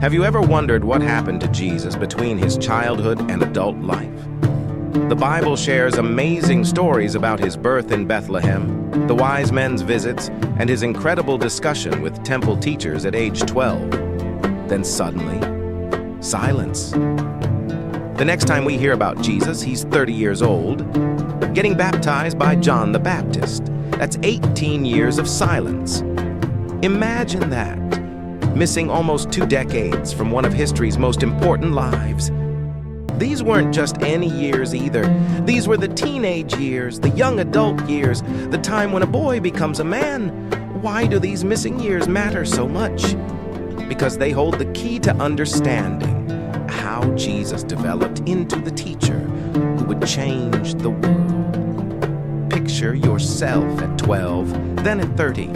Have you ever wondered what happened to Jesus between his childhood and adult life? The Bible shares amazing stories about his birth in Bethlehem, the wise men's visits, and his incredible discussion with temple teachers at age 12. Then suddenly, silence. The next time we hear about Jesus, he's 30 years old, getting baptized by John the Baptist. That's 18 years of silence. Imagine that, missing almost 2 decades from one of history's most important lives. These weren't just any years either. These were the teenage years, the young adult years, the time when a boy becomes a man. Why do these missing years matter so much? Because they hold the key to understanding how Jesus developed into the teacher who would change the world. Picture yourself at 12, then at 30.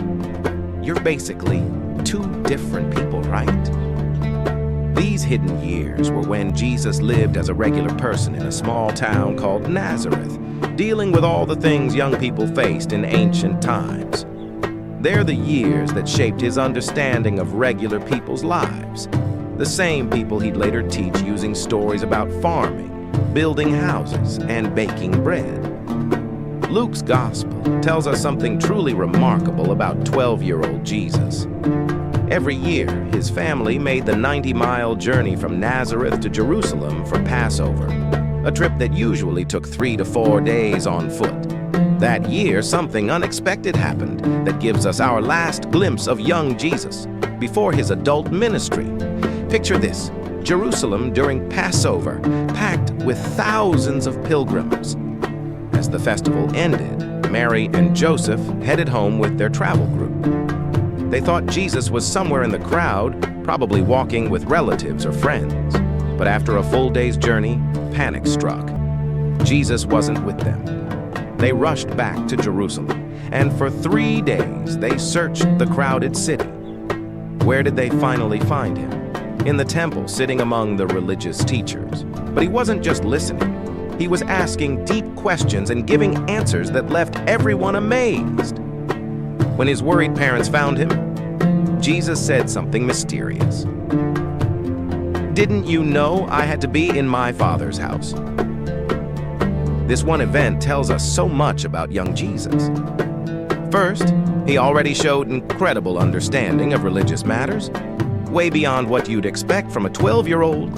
You're basically 2 different people, right? These hidden years were when Jesus lived as a regular person in a small town called Nazareth, dealing with all the things young people faced in ancient times. They're the years that shaped his understanding of regular people's lives, the same people he'd later teach using stories about farming, building houses, and baking bread. Luke's gospel tells us something truly remarkable about 12-year-old Jesus. Every year, his family made the 90-mile journey from Nazareth to Jerusalem for Passover, a trip that usually took 3 to 4 days on foot. That year, something unexpected happened that gives us our last glimpse of young Jesus before his adult ministry. Picture this: Jerusalem during Passover, packed with thousands of pilgrims. As the festival ended, Mary and Joseph headed home with their travel group. They thought Jesus was somewhere in the crowd, probably walking with relatives or friends. But after a full day's journey, panic struck. Jesus wasn't with them. They rushed back to Jerusalem, and for 3 days they searched the crowded city. Where did they finally find him? In the temple, sitting among the religious teachers. But he wasn't just listening. He was asking deep questions and giving answers that left everyone amazed. When his worried parents found him, Jesus said something mysterious. "Didn't you know I had to be in my Father's house?" This one event tells us so much about young Jesus. First, he already showed incredible understanding of religious matters, way beyond what you'd expect from a 12-year-old.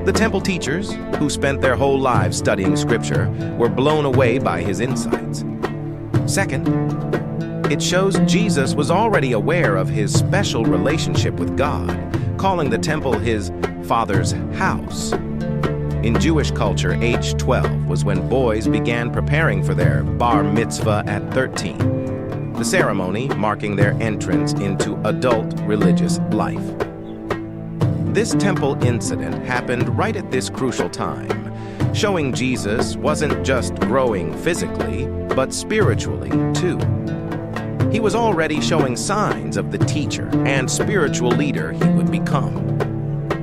The temple teachers, who spent their whole lives studying scripture, were blown away by his insights. Second, it shows Jesus was already aware of his special relationship with God, calling the temple his Father's house. In Jewish culture, age 12 was when boys began preparing for their bar mitzvah at 13, the ceremony marking their entrance into adult religious life. This temple incident happened right at this crucial time, showing Jesus wasn't just growing physically, but spiritually too. He was already showing signs of the teacher and spiritual leader he would become.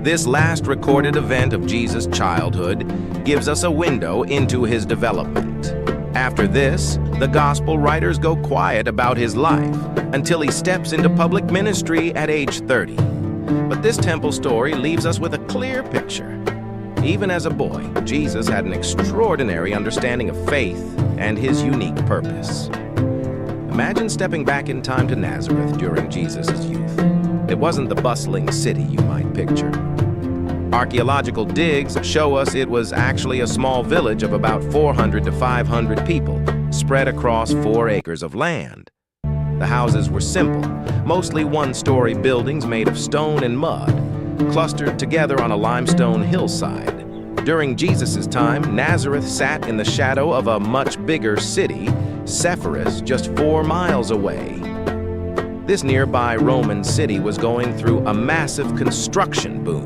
This last recorded event of Jesus' childhood gives us a window into his development. After this, the gospel writers go quiet about his life until he steps into public ministry at age 30. But this temple story leaves us with a clear picture. Even as a boy, Jesus had an extraordinary understanding of faith and his unique purpose. Imagine stepping back in time to Nazareth during Jesus' youth. It wasn't the bustling city you might picture. Archaeological digs show us it was actually a small village of about 400 to 500 people, spread across 4 acres of land. The houses were simple, mostly one-story buildings made of stone and mud, clustered together on a limestone hillside. During Jesus' time, Nazareth sat in the shadow of a much bigger city, Sepphoris, just 4 miles away. This nearby Roman city was going through a massive construction boom.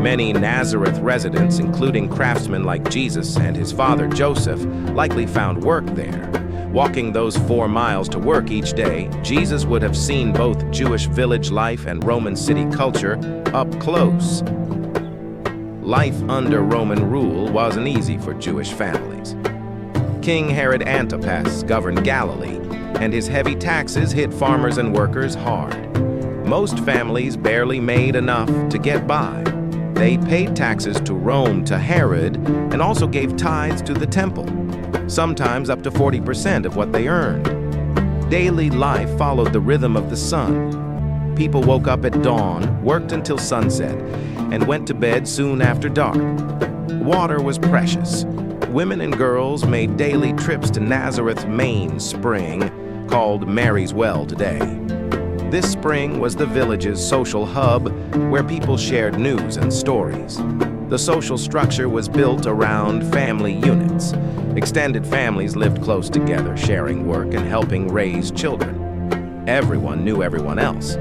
Many Nazareth residents, including craftsmen like Jesus and his father Joseph, likely found work there. Walking those 4 miles to work each day, Jesus would have seen both Jewish village life and Roman city culture up close. Life under Roman rule wasn't easy for Jewish families. King Herod Antipas governed Galilee, and his heavy taxes hit farmers and workers hard. Most families barely made enough to get by. They paid taxes to Rome, to Herod, and also gave tithes to the temple, sometimes up to 40% of what they earned. Daily life followed the rhythm of the sun. People woke up at dawn, worked until sunset, and went to bed soon after dark. Water was precious. Women and girls made daily trips to Nazareth's main spring, called Mary's Well today. This spring was the village's social hub where people shared news and stories. The social structure was built around family units. Extended families lived close together, sharing work and helping raise children. Everyone knew everyone else.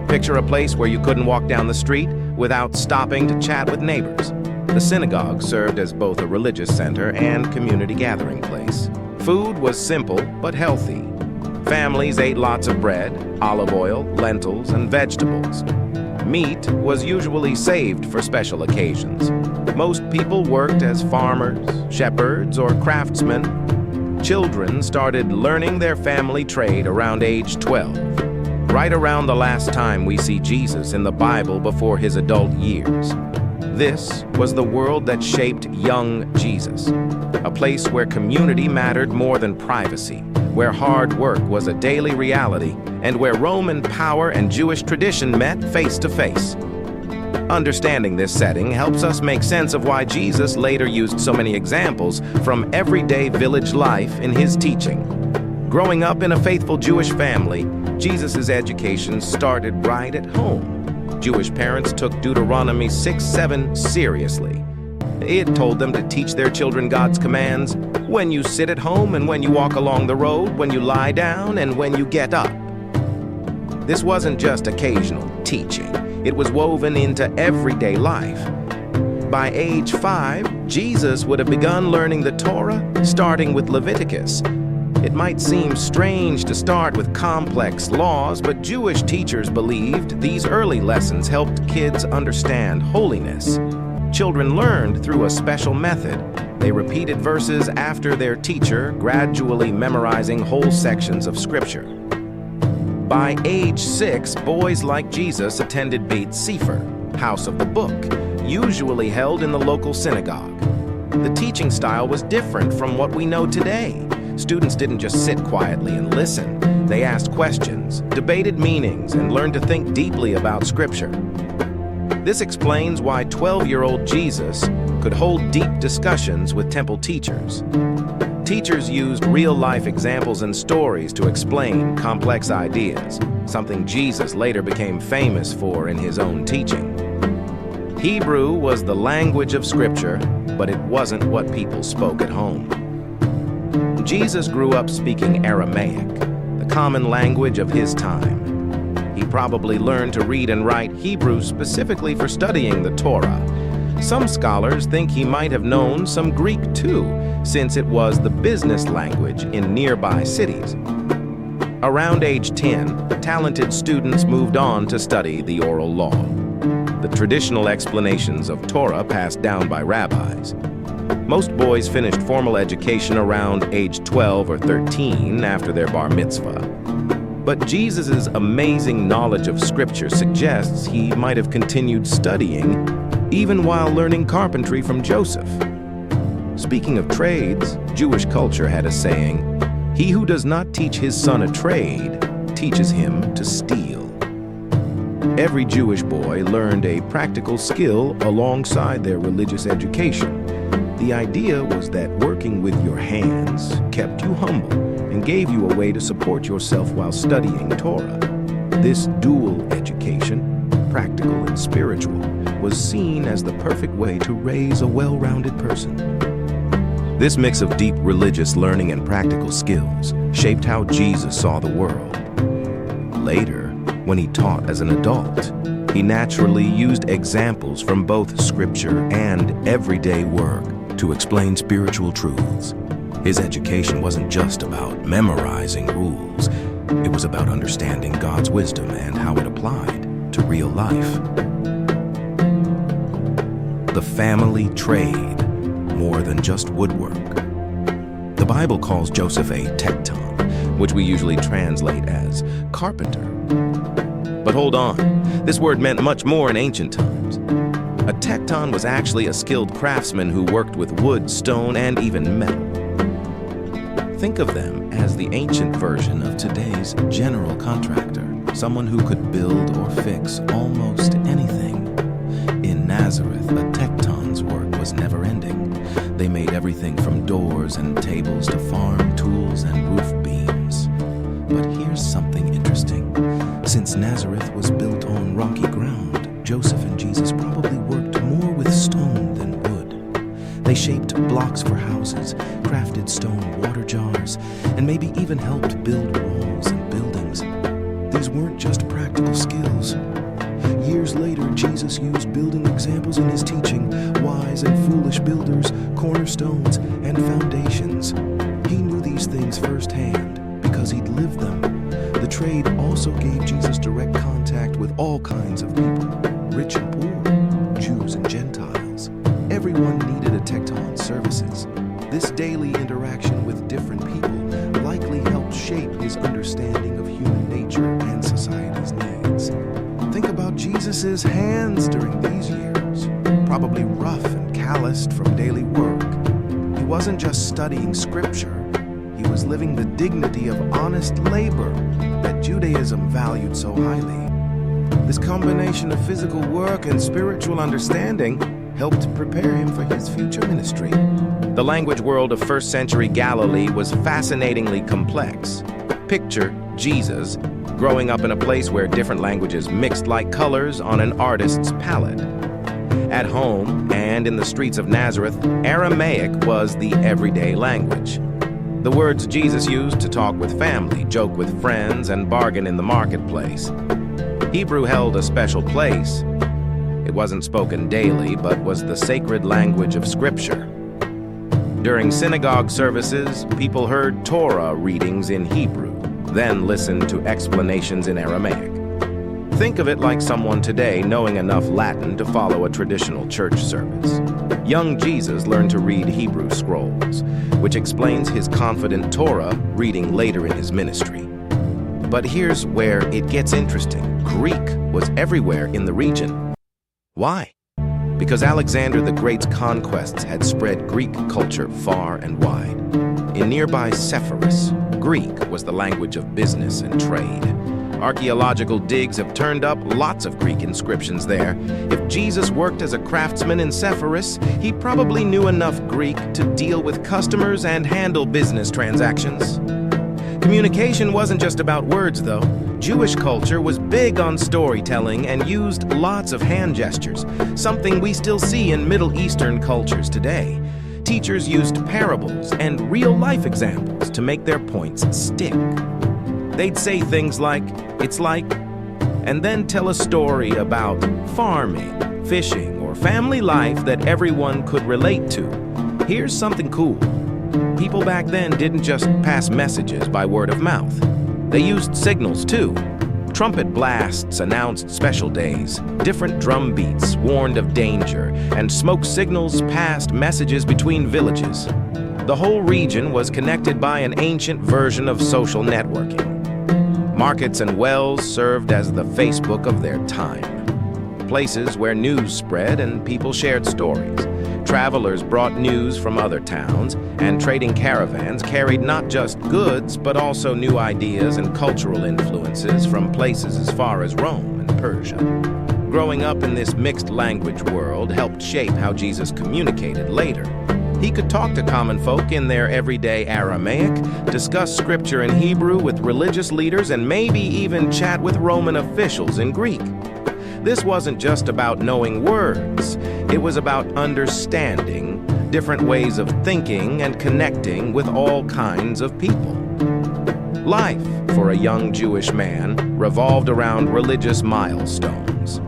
Picture a place where you couldn't walk down the street without stopping to chat with neighbors. The synagogue served as both a religious center and community gathering place. Food was simple but healthy. Families ate lots of bread, olive oil, lentils, and vegetables. Meat was usually saved for special occasions. Most people worked as farmers, shepherds, or craftsmen. Children started learning their family trade around age 12, right around the last time we see Jesus in the Bible before his adult years. This was the world that shaped young Jesus, a place where community mattered more than privacy, where hard work was a daily reality, and where Roman power and Jewish tradition met face to face. Understanding this setting helps us make sense of why Jesus later used so many examples from everyday village life in his teaching. Growing up in a faithful Jewish family, Jesus' education started right at home. Jewish parents took Deuteronomy 6:7 seriously. It told them to teach their children God's commands when you sit at home and when you walk along the road, when you lie down and when you get up. This wasn't just occasional teaching. It was woven into everyday life. By age 5, Jesus would have begun learning the Torah, starting with Leviticus. It might seem strange to start with complex laws, but Jewish teachers believed these early lessons helped kids understand holiness. Children learned through a special method. They repeated verses after their teacher, gradually memorizing whole sections of Scripture. By age 6, boys like Jesus attended Beit Sefer, House of the Book, usually held in the local synagogue. The teaching style was different from what we know today. Students didn't just sit quietly and listen. They asked questions, debated meanings, and learned to think deeply about Scripture. This explains why 12-year-old Jesus could hold deep discussions with temple teachers. Teachers used real-life examples and stories to explain complex ideas, something Jesus later became famous for in his own teaching. Hebrew was the language of Scripture, but it wasn't what people spoke at home. Jesus grew up speaking Aramaic, the common language of his time. He probably learned to read and write Hebrew specifically for studying the Torah. Some scholars think he might have known some Greek too, since it was the business language in nearby cities. Around age 10, talented students moved on to study the oral law, the traditional explanations of Torah passed down by rabbis. Most boys finished formal education around age 12 or 13 after their bar mitzvah. But Jesus' amazing knowledge of Scripture suggests he might have continued studying even while learning carpentry from Joseph. Speaking of trades, Jewish culture had a saying, "He who does not teach his son a trade teaches him to steal." Every Jewish boy learned a practical skill alongside their religious education. The idea was that working with your hands kept you humble and gave you a way to support yourself while studying Torah. This dual education, practical and spiritual, was seen as the perfect way to raise a well-rounded person. This mix of deep religious learning and practical skills shaped how Jesus saw the world. Later, when he taught as an adult, he naturally used examples from both Scripture and everyday work to explain spiritual truths. His education wasn't just about memorizing rules. It was about understanding God's wisdom and how it applied to real life. The family trade, more than just woodwork. The Bible calls Joseph a tekton, which we usually translate as carpenter. But hold on, this word meant much more in ancient times. A tecton was actually a skilled craftsman who worked with wood, stone, and even metal. Think of them as the ancient version of today's general contractor, someone who could build or fix almost anything. In Nazareth, a tecton's work was never-ending. They made everything from doors and tables to farm tools and roof beams. But here's something interesting. Since Nazareth was built on rocky ground, Joseph and Jesus probably worked more with stone than wood. They shaped blocks for houses, crafted stone water jars, and maybe even helped build walls and buildings. These weren't just practical skills. Years later, Jesus used building examples in his teaching: wise and foolish builders, cornerstones, and foundations. He knew these things firsthand because he'd lived them. The trade also gave Jesus direct contact with all kinds of people, rich and poor, Jews and Gentiles. Everyone needed a tecton's services. This daily interaction with different people likely helped shape his understanding of human nature and society's needs. Think about Jesus' hands during these years, probably rough and calloused from daily work. He wasn't just studying scripture, he was living the dignity of honest labor that Judaism valued so highly. This combination of physical work and spiritual understanding helped prepare him for his future ministry. The language world of first-century Galilee was fascinatingly complex. Picture Jesus growing up in a place where different languages mixed like colors on an artist's palette. At home and in the streets of Nazareth, Aramaic was the everyday language. The words Jesus used to talk with family, joke with friends, and bargain in the marketplace. Hebrew held a special place. It wasn't spoken daily, but was the sacred language of Scripture. During synagogue services, people heard Torah readings in Hebrew, then listened to explanations in Aramaic. Think of it like someone today knowing enough Latin to follow a traditional church service. Young Jesus learned to read Hebrew scrolls, which explains his confident Torah reading later in his ministry. But here's where it gets interesting. Greek was everywhere in the region. Why? Because Alexander the Great's conquests had spread Greek culture far and wide. In nearby Sepphoris, Greek was the language of business and trade. Archaeological digs have turned up lots of Greek inscriptions there. If Jesus worked as a craftsman in Sepphoris, he probably knew enough Greek to deal with customers and handle business transactions. Communication wasn't just about words, though. Jewish culture was big on storytelling and used lots of hand gestures, something we still see in Middle Eastern cultures today. Teachers used parables and real-life examples to make their points stick. They'd say things like, "It's like," and then tell a story about farming, fishing, or family life that everyone could relate to. Here's something cool. People back then didn't just pass messages by word of mouth. They used signals too. Trumpet blasts announced special days. Different drum beats warned of danger, and smoke signals passed messages between villages. The whole region was connected by an ancient version of social networking. Markets and wells served as the Facebook of their time. Places where news spread and people shared stories. Travelers brought news from other towns, and trading caravans carried not just goods, but also new ideas and cultural influences from places as far as Rome and Persia. Growing up in this mixed language world helped shape how Jesus communicated later. He could talk to common folk in their everyday Aramaic, discuss scripture in Hebrew with religious leaders, and maybe even chat with Roman officials in Greek. This wasn't just about knowing words. It was about understanding different ways of thinking and connecting with all kinds of people. Life, for a young Jewish man, revolved around religious milestones.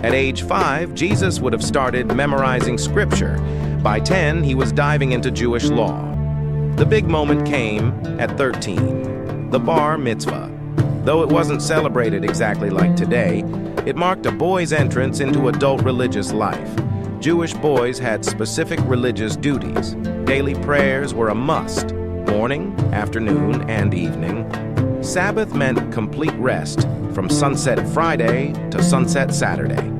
At age 5, Jesus would have started memorizing scripture. By 10, he was diving into Jewish law. The big moment came at 13, the bar mitzvah. Though it wasn't celebrated exactly like today, it marked a boy's entrance into adult religious life. Jewish boys had specific religious duties. Daily prayers were a must, morning, afternoon, and evening. Sabbath meant complete rest from sunset Friday to sunset Saturday.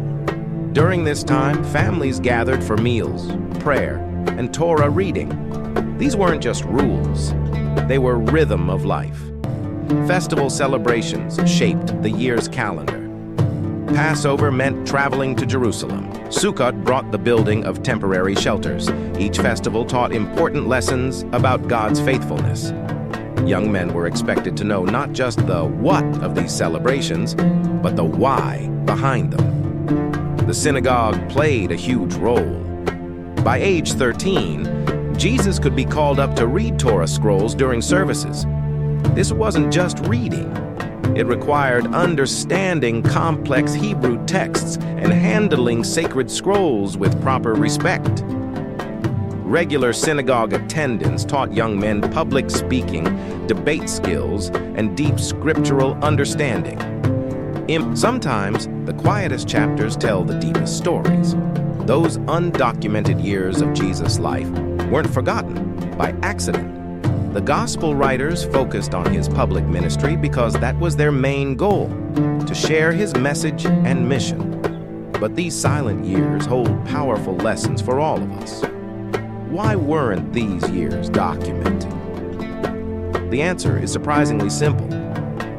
During this time, families gathered for meals, prayer, and Torah reading. These weren't just rules, they were rhythm of life. Festival celebrations shaped the year's calendar. Passover meant traveling to Jerusalem. Sukkot brought the building of temporary shelters. Each festival taught important lessons about God's faithfulness. Young men were expected to know not just the what of these celebrations, but the why behind them. The synagogue played a huge role. By age 13, Jesus could be called up to read Torah scrolls during services. This wasn't just reading. It required understanding complex Hebrew texts and handling sacred scrolls with proper respect. Regular synagogue attendance taught young men public speaking, debate skills, and deep scriptural understanding. Sometimes, the quietest chapters tell the deepest stories. Those undocumented years of Jesus' life weren't forgotten by accident. The gospel writers focused on his public ministry because that was their main goal, to share his message and mission. But these silent years hold powerful lessons for all of us. Why weren't these years documented? The answer is surprisingly simple.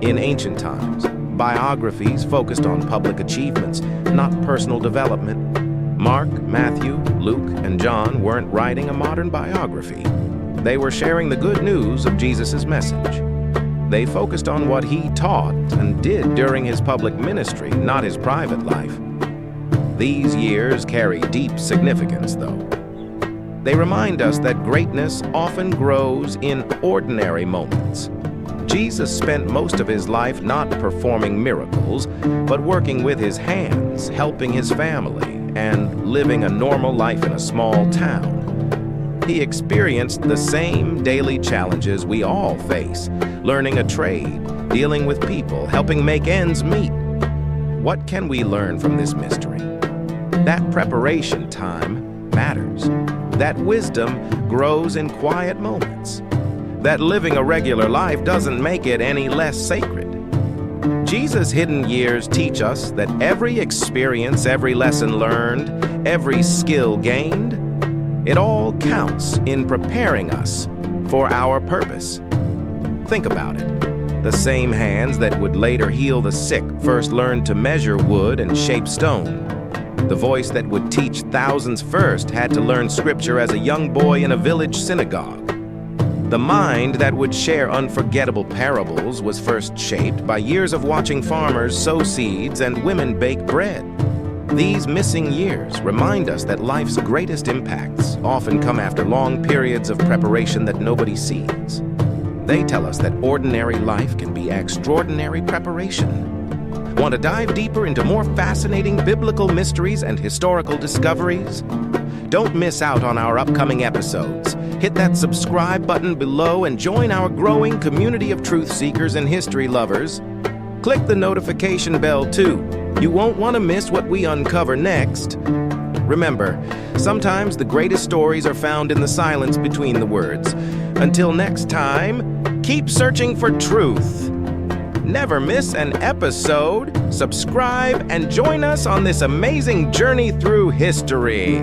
In ancient times, biographies focused on public achievements, not personal development. Mark, Matthew, Luke, and John weren't writing a modern biography. They were sharing the good news of Jesus' message. They focused on what he taught and did during his public ministry, not his private life. These years carry deep significance, though. They remind us that greatness often grows in ordinary moments. Jesus spent most of his life not performing miracles, but working with his hands, helping his family, and living a normal life in a small town. He experienced the same daily challenges we all face, learning a trade, dealing with people, helping make ends meet. What can we learn from this mystery? That preparation time matters. That wisdom grows in quiet moments. That living a regular life doesn't make it any less sacred. Jesus' hidden years teach us that every experience, every lesson learned, every skill gained, it all counts in preparing us for our purpose. Think about it. The same hands that would later heal the sick first learned to measure wood and shape stone. The voice that would teach thousands first had to learn scripture as a young boy in a village synagogue. The mind that would share unforgettable parables was first shaped by years of watching farmers sow seeds and women bake bread. These missing years remind us that life's greatest impacts often come after long periods of preparation that nobody sees. They tell us that ordinary life can be extraordinary preparation. Want to dive deeper into more fascinating biblical mysteries and historical discoveries? Don't miss out on our upcoming episodes. Hit that subscribe button below and join our growing community of truth seekers and history lovers. Click the notification bell too. You won't want to miss what we uncover next. Remember, sometimes the greatest stories are found in the silence between the words. Until next time, keep searching for truth. Never miss an episode. Subscribe and join us on this amazing journey through history.